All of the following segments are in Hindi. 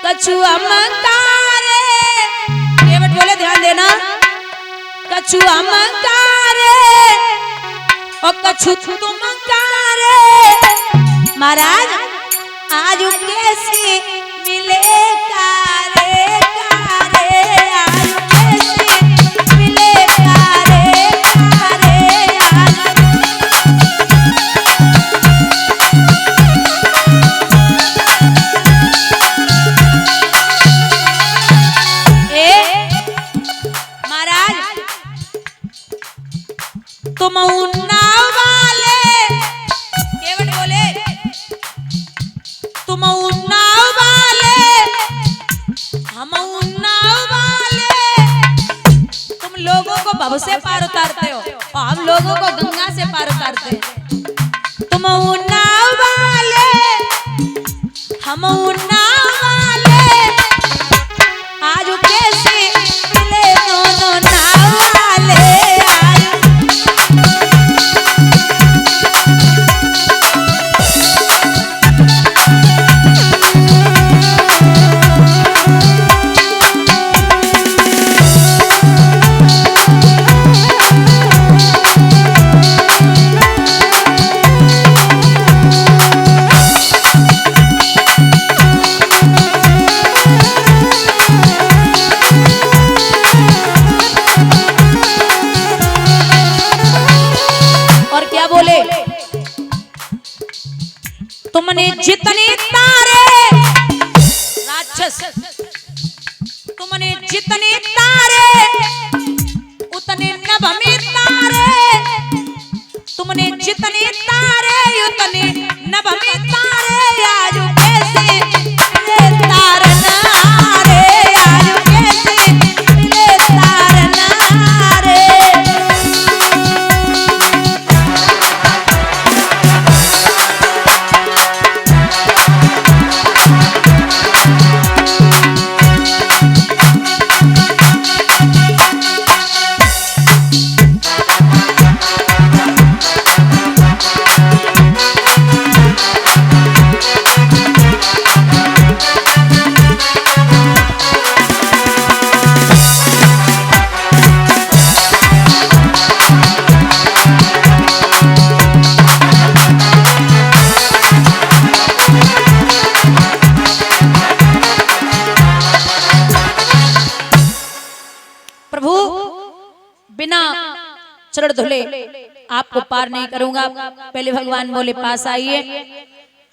कछुआ मकारे, केवट बोले ध्यान देना, कछुआ मकारे और कछु तुम मकारे, महाराज आज कैसे मिले कारे कारे, आज कैसे मिले कारे कारे आज। तुम उन्नाव वाले, केवट बोले तुम उन्नाव वाले, हम उन्नाव वाले, तुम लोगों को भव से पार उतारते हो और हम लोगों को गंगा से पार उतारते हैं। तुम उन्नाव वाले, हम उन्नाव वाले, आज कैसे मिले दोनों नाव वाले। तुमने जितने तारे राक्षस, तुमने जितने तारे उतने नभ में तारे, तुमने जितने तारे उतने नभ में तारे, आज कैसे मिले तारना रे, आज कैसे मिले तारना रे। प्रभु बिना चरण धुले आपको पार नहीं करूंगा। पहले भगवान बोले पास आइए,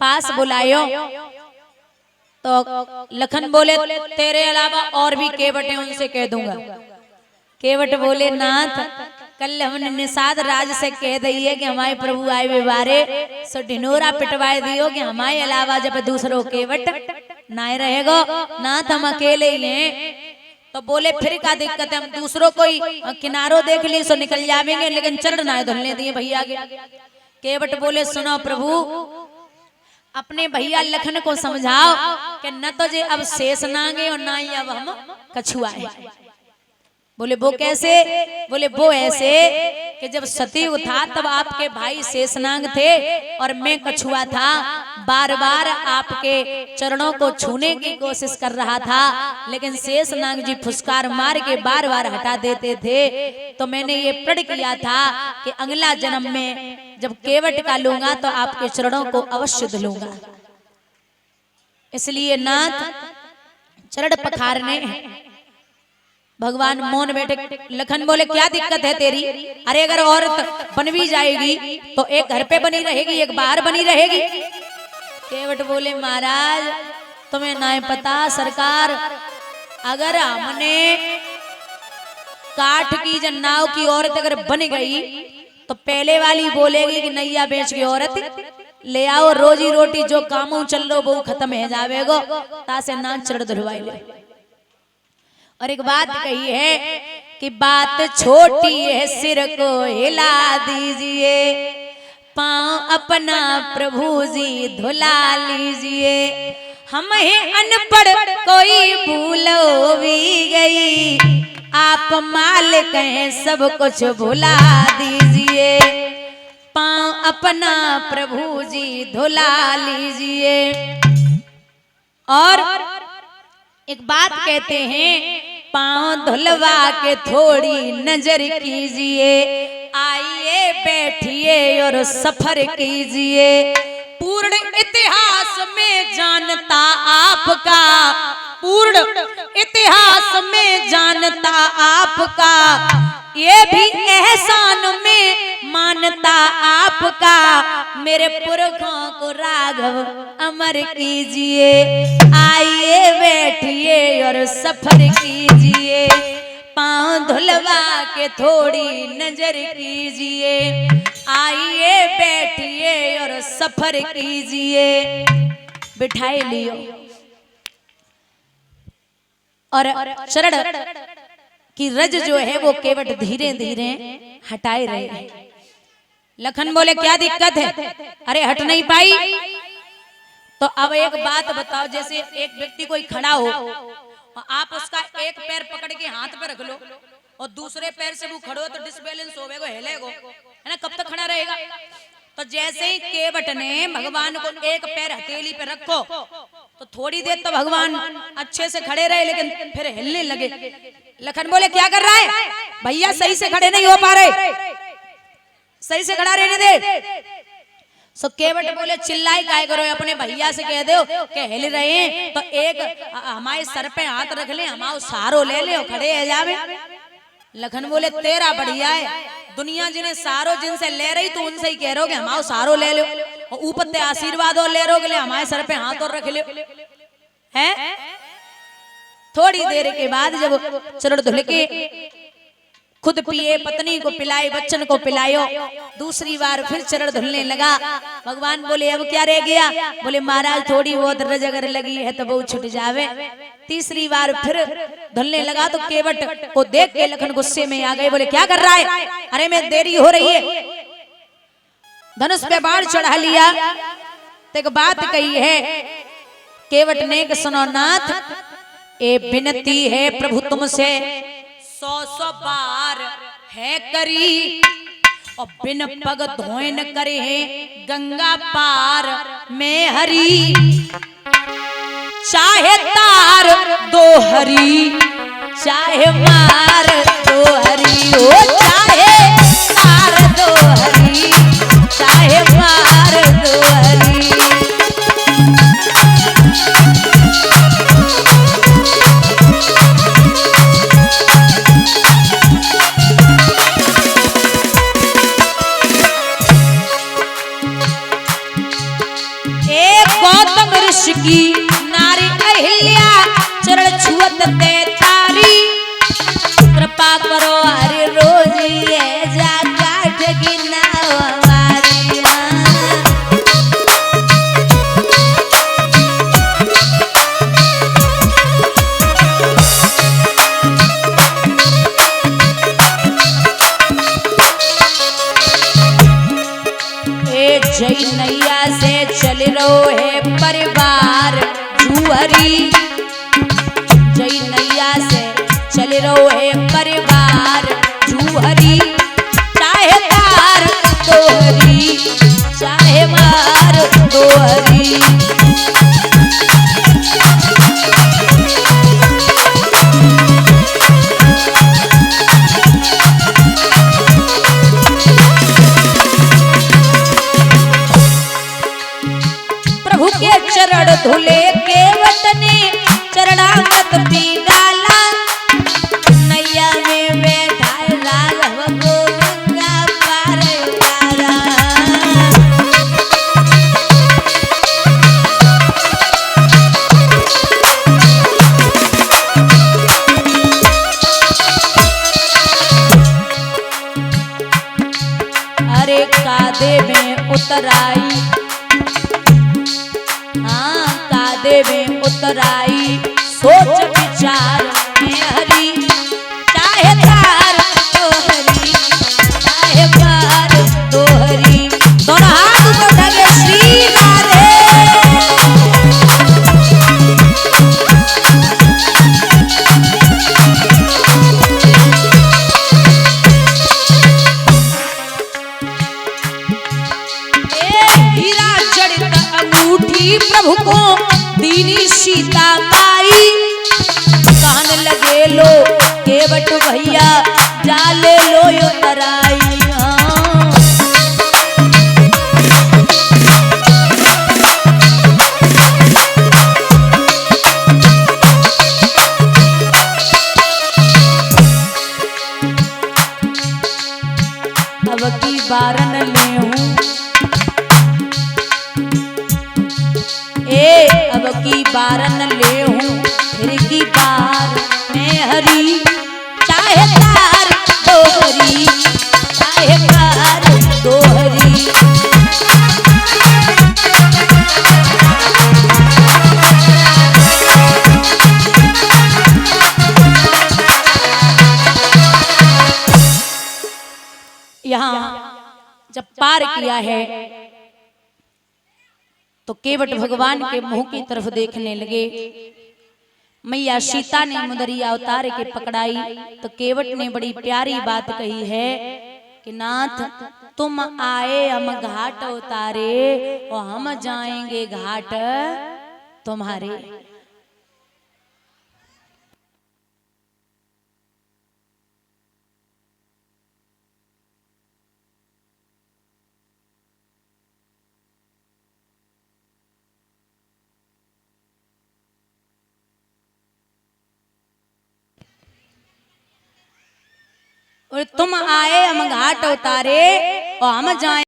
पास बुलायो तो लखन बोले तेरे अलावा और भी केवट हैं उनसे कह दूंगा। केवट बोले नाथ कल हमने निषाद राज से कह दिए कि हमारे प्रभु आए वे बारे सो ढिनोरा पिटवाए दियो कि हमारे अलावा जब दूसरों केवट ना रहेगो, नाथ हम अकेले ही हैं। तो बोले फिर क्या दिक्कत है, हम दूसरों को ही किनारों देख लिए सो निकल जाएंगे, लेकिन चरण ना धुलने दिए भैया के। केवट बोले सुनो प्रभु, अपने भैया लखन को समझाओ कि न तो जे अब शेष नांगे और ना ही अब हम कछुआ है। बोले वो कैसे? बोले वो ऐसे कि जब सतयुग था तब आपके भाई शेषनाग थे और मैं कछुआ था, बार बार आपके चरणों को छूने की कोशिश कर रहा था, लेकिन शेषनाग जी फुसकार मार के बार बार हटा देते थे। तो मैंने ये प्रण किया था कि अगला जन्म में जब केवट का लूंगा तो आपके चरणों को अवश्य धुलूंगा। इसलिए नाथ चरण पखारने भगवान मौन बैठे। लखन बोले क्या दिक्कत है तेरी? अरे अगर औरत बन भी जाएगी तो एक घर पे बनी रहेगी, एक बाहर बनी रहेगी। केवट बोले महाराज तुम्हें ना पता सरकार, अगर हमने काठ की जन नाव की औरत अगर बन गई तो पहले वाली बोलेगी कि नैया बेच के औरत ले आओ, रोजी रोटी जो कामों चल लो वो खत्म है जावेगो, तासे नाक चढ़ धुलवाई ले। और एक बात कही है कि बात छोटी है सिर को हिला दीजिए, पांव अपना प्रभु जी धुला लीजिए। हम हैं अनपढ़ कोई भूल भी गई, आप मालिक हैं सब कुछ भुला दीजिए, पांव अपना प्रभु जी धुला लीजिए। और एक बात कहते हैं, पांव धुलवा के थोड़ी नजर कीजिए, आइए बैठिए और सफर कीजिए। पूर्ण इतिहास में जानता आपका, पूर्ण इतिहास में जानता आपका, ये भी एहसान में मानता आपका। मेरे पुरखों को राघव अमर कीजिए, आइए बैठिए और सफर कीजिए। पांव धुलवा के थोड़ी नजर कीजिए, आइए बैठिए और सफर कीजिए। बिठाए लियो और चरण की रज जो है वो केवट धीरे धीरे हटाए रहे हैं। लखन बोले क्या दिक्कत है? अरे हट नहीं पाई। तो अब एक बात बताओ, जैसे एक व्यक्ति कोई खड़ा हो और आप उसका एक पैर पकड़ के हाथ पे रख लो और दूसरे पैर से वो खड़ो तो डिसबैलेंस होवेगो, हिलेगो, है ना? कब तक खड़ा रहेगा? तो जैसे ही केवट ने भगवान को एक पैर हथेली पे रखो तो थोड़ी देर तो भगवान अच्छे से खड़े रहे, लेकिन फिर हिलने लगे। लखन बोले क्या कर रहा है भैया? सही से खड़े नहीं हो पा रहे, सही से खड़ा रहने दे। सो केवट बोले चिल्लाई काय करो, अपने भैया से कह दो कि हिल रहे हैं तो एक हमारे सर पे हाथ रख ले, हमारा सहारो ले ले और खड़े हो जावे। लखन बोले तेरा बढ़िया है, दुनिया जिन्हें सहारो जिनसे ले रही तो उनसे ही कह रहे हो कि हमारा सहारो ले लो, और ऊपर ते आशीर्वाद और ले रहे हो हमारे सर पे हाथ और रख लो है। थोड़ी देर के बाद जब चरण धुल के खुद पिए, पत्नी को पिलाए, बच्चन को पिलायो, दूसरी बार फिर चरण धुलने लगा। भगवान बोले अब क्या रह गया? बोले महाराज थोड़ी बहुत रज अगर लगी है तो वो छूट जावे। तीसरी बार फिर धुलने लगा तो केवट को देख के लखन गुस्से में आ गए। बोले क्या कर रहा है? अरे मैं देरी हो रही है। धनुष पे बाण चढ़ा लिया तो एक बात कही है केवट ने कि सुनो नाथ, ए विनती है प्रभु तुमसे, 100 बार है करी और बिन पग धोए न करे गंगा पार में हरी। चाहे तार दो हरी, चाहे मार दो हरी, ओ चाहे तार दो हरी, चाहे मार दो हरी। की नारी अहिल्या चरण छुअत ते तारी, कृपा करो हरि रोज ये जा काट की नाव हमारी। ए जय नैया से चल रो है परिवार जुहरी, जय नैया से चल रो है परिवार जुहरी। चाहे तार दोहरी, चाहे मार दोहरी। प्रभु के चरण धुले केवट ने चरणामृत पी डाला, नैया में बैठा राघव को गंगा पार उतारा। अरे कादे में उतराई, कादे में उतराई सोच विचार में हरी। चाहे तार तो हरी, चाहे पार तो हरी। दोनों हाथ ऊपर उठाके श्री राधे। हीरा जड़ित अंगूठी प्रभु को दीनी सीता माई, केवट भैया जाले लो तराई। अब की बारन ले हूँ अब की बारन ले हूँ फिर की बार में हरी चाहे तार दोहरी चाहे कार दोहरी। यहाँ जब पार किया है तो केवट भगवान के मुंह की तरफ देखने लगे। मैया सीता ने मुदरिया उतार के पकड़ाई तो केवट ने बड़ी प्यारी बात कही है कि नाथ तुम आए हम घाट उतारे और हम जाएंगे घाट तुम्हारे। और तुम आए हम घाट उतारे और हम जाए